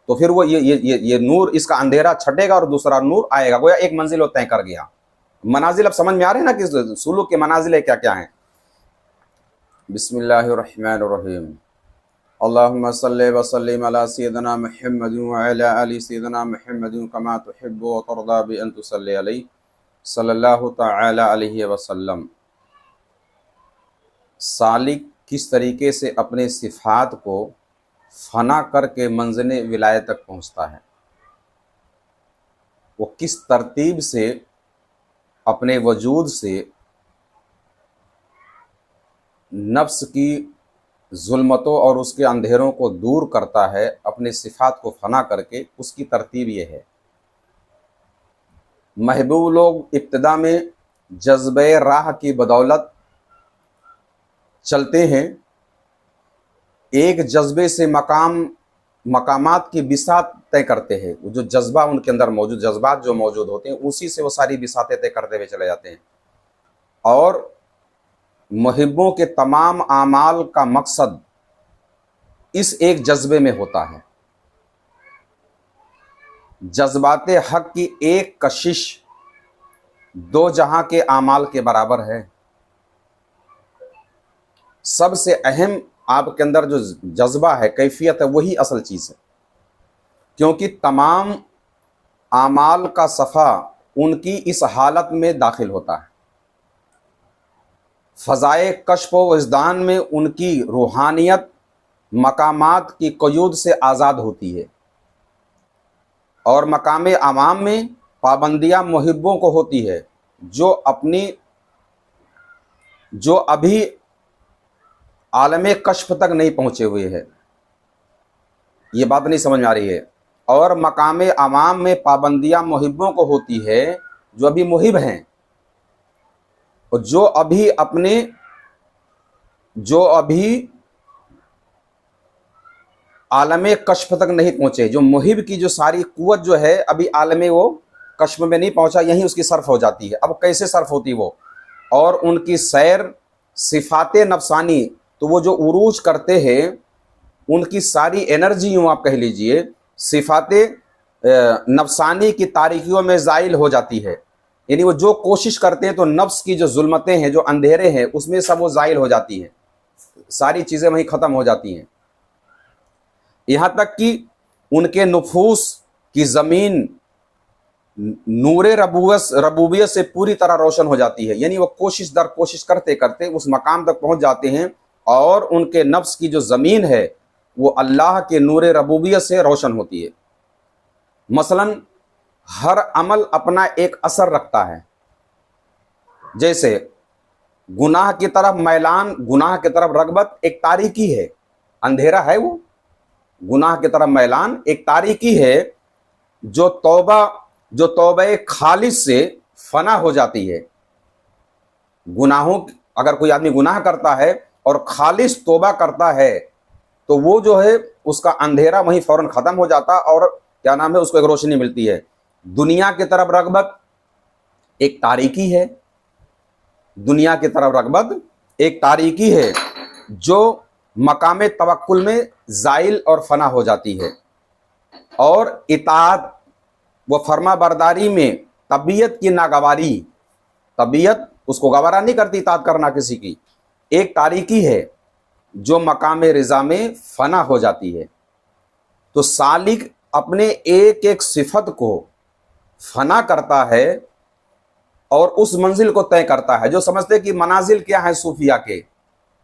تو پھر وہ یہ نور اس کا اندھیرا چھٹے گا اور دوسرا نور آئے گا، گویا ایک منزل وہ طے کر گیا۔ منازل اب سمجھ میں آ رہے ہیں نا کہ سلوک کے منازل کیا کیا ہیں؟ بسم اللہ الرحمن الرحیم، اللہم صلی وسلم علی سیدنا محمد وعلی آل سیدنا محمد کما تحب و ترضی بان تصلی علیہ صلی اللہ تعالی علیہ وسلم۔ سالک کس طریقے سے اپنے صفات کو فنا کر کے منزل ولایت تک پہنچتا ہے، وہ کس ترتیب سے اپنے وجود سے نفس کی ظلمتوں اور اس کے اندھیروں کو دور کرتا ہے اپنے صفات کو فنا کر کے، اس کی ترتیب یہ ہے۔ محبوب لوگ ابتدا میں جذبہ راہ کی بدولت چلتے ہیں، ایک جذبے سے مقامات کی بساط طے کرتے ہیں، وہ جو جذبہ ان کے اندر موجود، جذبات جو موجود ہوتے ہیں اسی سے وہ ساری بساطیں طے کرتے ہوئے چلے جاتے ہیں، اور محبوں کے تمام اعمال کا مقصد اس ایک جذبے میں ہوتا ہے۔ جذبات حق کی ایک کشش دو جہاں کے اعمال کے برابر ہے۔ سب سے اہم آپ کے اندر جو جذبہ ہے، کیفیت ہے، وہی اصل چیز ہے، کیونکہ تمام اعمال کا صفحہ ان کی اس حالت میں داخل ہوتا ہے۔ فضائے کشف و وجدان میں ان کی روحانیت مقامات کی قیود سے آزاد ہوتی ہے، اور مقام عوام میں پابندیاں محبوں کو ہوتی ہے جو ابھی عالم کشف تک نہیں پہنچے ہوئے ہیں۔ یہ بات نہیں سمجھ میں آ رہی ہے؟ اور مقام عوام میں پابندیاں محبوں کو ہوتی ہے جو ابھی محب ہیں، اور جو ابھی عالم کشف تک نہیں پہنچے، جو محب کی جو ساری قوت جو ہے ابھی عالم وہ کشف میں نہیں پہنچا، یہیں اس کی صرف ہو جاتی ہے۔ اب کیسے صرف ہوتی وہ؟ اور ان کی سیر صفات نفسانی، تو وہ جو عروج کرتے ہیں ان کی ساری انرجی، یوں آپ کہہ لیجئے، صفات نفسانی کی تاریکیوں میں زائل ہو جاتی ہے، یعنی وہ جو کوشش کرتے ہیں تو نفس کی جو ظلمتیں ہیں، جو اندھیرے ہیں، اس میں سب وہ زائل ہو جاتی ہیں، ساری چیزیں وہیں ختم ہو جاتی ہیں، یہاں تک کہ ان کے نفوس کی زمین نور ربوبیت سے پوری طرح روشن ہو جاتی ہے، یعنی وہ کوشش در کوشش کرتے کرتے اس مقام تک پہنچ جاتے ہیں، اور ان کے نفس کی جو زمین ہے وہ اللہ کے نور ربوبیت سے روشن ہوتی ہے۔ مثلا ہر عمل اپنا ایک اثر رکھتا ہے، جیسے گناہ کی طرف میلان، گناہ کی طرف رغبت ایک تاریکی ہے، اندھیرا ہے، وہ گناہ کی طرف میلان ایک تاریکی ہے جو توبہ خالص سے فنا ہو جاتی ہے۔ اگر کوئی آدمی گناہ کرتا ہے اور خالص توبہ کرتا ہے تو وہ جو ہے اس کا اندھیرا وہیں فوراً ختم ہو جاتا، اور کیا نام ہے، اس کو ایک روشنی ملتی ہے۔ دنیا کی طرف رغبت ایک تاریکی ہے، دنیا کی طرف رغبت ایک تاریکی ہے جو مقام توکل میں زائل اور فنا ہو جاتی ہے، اور اطاعت و فرما برداری میں طبیعت کی ناگواری، طبیعت اس کو گوارا نہیں کرتی اطاعت کرنا کسی کی، ایک تاریکی ہے جو مقام رضا میں فنا ہو جاتی ہے۔ تو سالک اپنے ایک ایک صفت کو فنا کرتا ہے اور اس منزل کو طے کرتا ہے۔ جو سمجھتے کہ منازل کیا ہیں صوفیہ کے،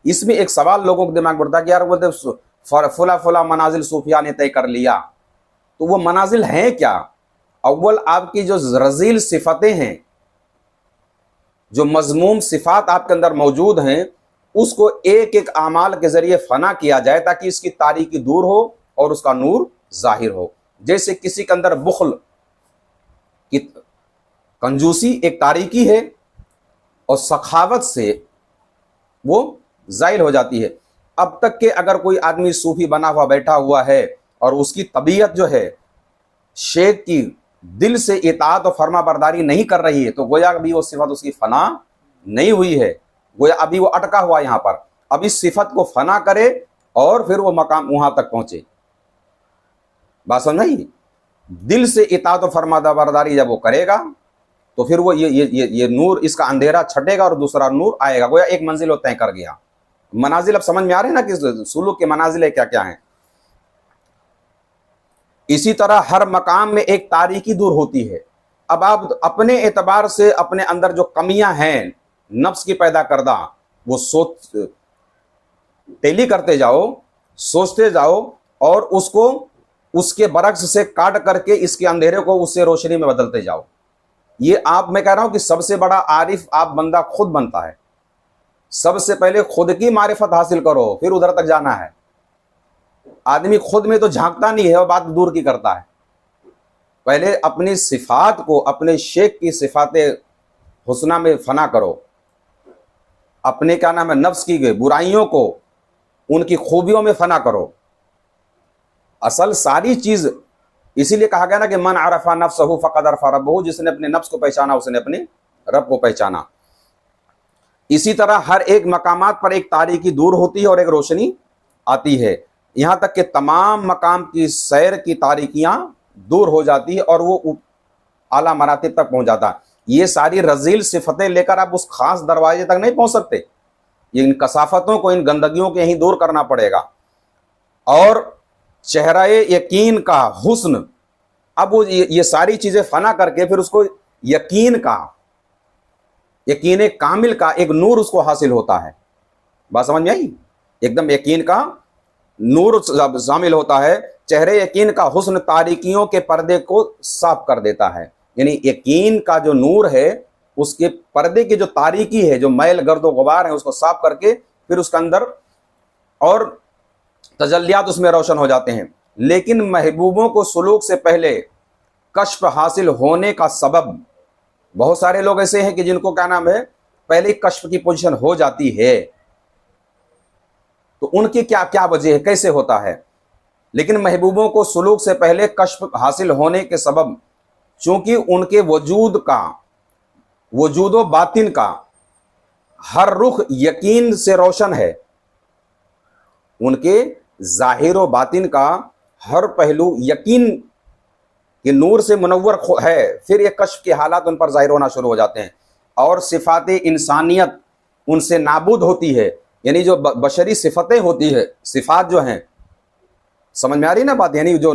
اس میں ایک سوال لوگوں کے دماغ میں اٹھتا ہے کہ یار وہ فلاں منازل صوفیہ نے طے کر لیا، تو وہ منازل ہیں کیا؟ اول آپ کی جو رذیل صفتیں ہیں، جو مذموم صفات آپ کے اندر موجود ہیں، اس کو ایک ایک اعمال کے ذریعے فنا کیا جائے تاکہ اس کی تاریکی دور ہو اور اس کا نور ظاہر ہو۔ جیسے کسی کے اندر بخل کی کنجوسی ایک تاریکی ہے، اور سخاوت سے وہ ظاہر ہو جاتی ہے۔ اب تک کہ اگر کوئی آدمی صوفی بنا ہوا بیٹھا ہوا ہے اور اس کی طبیعت جو ہے شیخ کی دل سے اطاعت و فرما برداری نہیں کر رہی ہے، تو گویا ابھی وہ صفت اس کی فنا نہیں ہوئی ہے، گویا ابھی وہ اٹکا ہوا یہاں پر۔ اب اس صفت کو فنا کرے اور پھر وہ مقام وہاں تک پہنچے۔ बात समझ में आई? दिल से इताअत और फरमाबरदारी जब वो करेगा तो फिर वो ये नूर, इसका अंधेरा छटेगा और दूसरा नूर आएगा, गोया एक मंजिल वो तय कर गया। मनाजिल अब समझ में आ रहे हैं ना कि सुलूक के मनाजिल क्या क्या हैं। इसी तरह हर मकाम में एक तारीकी दूर होती है। अब आप अपने एतबार से अपने अंदर जो कमियां हैं नफ्स की पैदा करदा, वो सोच टेली करते जाओ, सोचते जाओ और उसको उसके बरक्स से काट करके इसके अंधेरे को उससे रोशनी में बदलते जाओ। ये आप, मैं कह रहा हूं कि सबसे बड़ा आरिफ आप बंदा खुद बनता है। सबसे पहले खुद की मारिफत हासिल करो, फिर उधर तक जाना है। आदमी खुद में तो झांकता नहीं है और बात दूर की करता है। पहले अपनी सिफात को, अपने शेख की सिफात हुस्ना में फना करो, अपने क्या नाम है नफ्स की बुराइयों को उनकी खूबियों में फना करो। असल सारी चीज इसीलिए कहा गया ना कि मन अरफा नफ्सहु फक़द अरफा रब्बहु, जिसने अपने नफ्स को पहचाना उसने अपने रब को पहचाना। इसी तरह हर एक मकामात पर एक तारीकी दूर होती है और एक रोशनी आती है, यहाँ तक कि तमाम मकाम की सैर की तारीकियां दूर हो जाती है और वो आला मरातिब तक पहुंच जाता है। ये सारी रजील सिफतें लेकर आप उस खास दरवाजे तक नहीं पहुंच सकते। ये इन कसाफतों को, इन गंदगियों को यहीं दूर करना पड़ेगा। और चेहरा यकीन का हुस्न, अब वो ये सारी चीजें फना करके फिर उसको यकीन का, यकीन कामिल का एक नूर उसको हासिल होता है। बात समझ में आई? एकदम यकीन का नूर शामिल होता है। चेहरे यकीन का हुस्न तारीकियों के पर्दे को साफ कर देता है। यानी यकीन का जो नूर है उसके पर्दे की जो तारीकी है, जो मैल गर्दो गुबार है, उसको साफ करके फिर उसके अंदर और तजल्लियात उसमें रोशन हो जाते हैं। लेकिन महबूबों को सुलूक से पहले कश्फ हासिल होने का सबब, बहुत सारे लोग ऐसे हैं कि जिनको क्या नाम है पहले कश्फ की पोजीशन हो जाती है, तो उनकी क्या क्या वजह है, कैसे होता है। लेकिन महबूबों को सुलूक से पहले कश्फ हासिल होने के सबब, चूंकि उनके वजूद का, वजूदो बातिन का हर रुख यकीन से रोशन है, उनके जाहिर व बातिन का हर पहलू यकीन के नूर से मुनव्वर है, फिर ये कश्फ के हालात उन पर जाहिर होना शुरू हो जाते हैं और सिफात इंसानियत उनसे नाबूद होती है। यानी जो बशरी सिफतें होती है, सिफात जो हैं, समझ में आ रही ना बात? यानी जो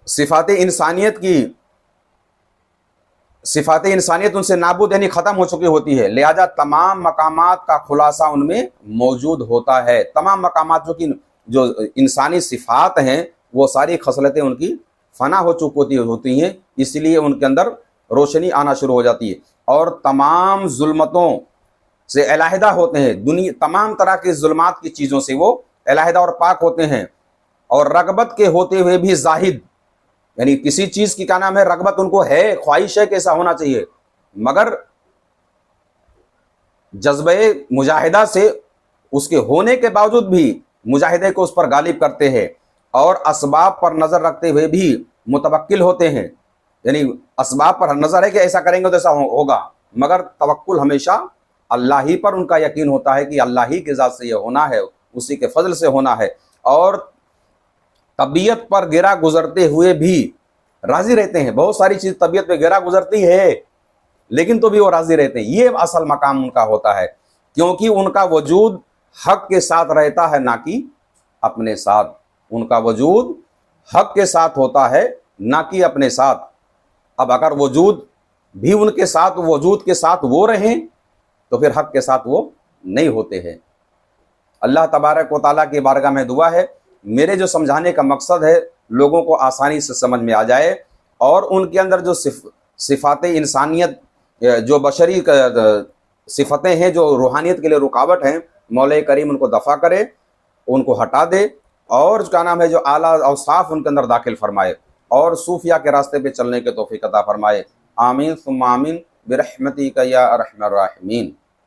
सिफात इंसानियत की, सिफात इंसानियत उनसे नाबूद यानी ख़त्म हो चुकी होती है। लिहाजा तमाम मकामात का खुलासा उनमें मौजूद होता है। तमाम मकामात जो इंसानी सिफात हैं वो सारी खसलतें उनकी फना हो चुकी होती हैं, इसलिए उनके अंदर रोशनी आना शुरू हो जाती है और तमाम जुल्मतों से अलहदा होते हैं। दुनिया तमाम तरह के जुल्मात की चीज़ों से वो अलहदा और पाक होते हैं। और रगबत के होते हुए भी जाहिद, यानी किसी चीज़ की क्या नाम है रगबत उनको है, ख्वाहिश है कि ऐसा होना चाहिए, मगर जज्बे मुजाहिदा से उसके होने के बावजूद भी मुजाहिदे को उस पर गालिब करते हैं और असबाब पर नज़र रखते हुए भी मुतवक्किल होते हैं। यानी असबाब पर नज़र है कि ऐसा करेंगे तो ऐसा होगा, मगर तवक्कुल हमेशा अल्लाह ही पर उनका यकीन होता है कि अल्लाह ही के ज़ात से ये होना है, उसी के फजल से होना है। और तबीयत पर गिरा गुजरते हुए भी राज़ी रहते हैं। बहुत सारी चीज़ तबीयत पे गिरा गुजरती है लेकिन तो भी वो राज़ी रहते हैं। ये असल मकाम उनका होता है, क्योंकि उनका वजूद हक के साथ रहता है, ना कि अपने साथ। उनका वजूद हक के साथ होता है, ना कि अपने साथ। अब अगर वजूद भी उनके साथ, वजूद के साथ वो रहें तो फिर हक के साथ वो नहीं होते हैं। अल्लाह तबारक व तआला की बारगाह में दुआ है मेरे जो समझाने का मकसद है लोगों को आसानी से समझ में आ जाए और उनके अंदर जो सिफात इंसानियत, जो बशरी सिफतें हैं जो रूहानियत के लिए रुकावट हैं, मौला करीम उनको दफ़ा करे, उनको हटा दे और क्या नाम है जो आला औसाफ उनके अंदर दाखिल फरमाए और सूफिया के रास्ते पे चलने के तौफीक अता फरमाए। आमीन सुम्मा आमीन बिरहमतिका या अरहमर राहिमीन।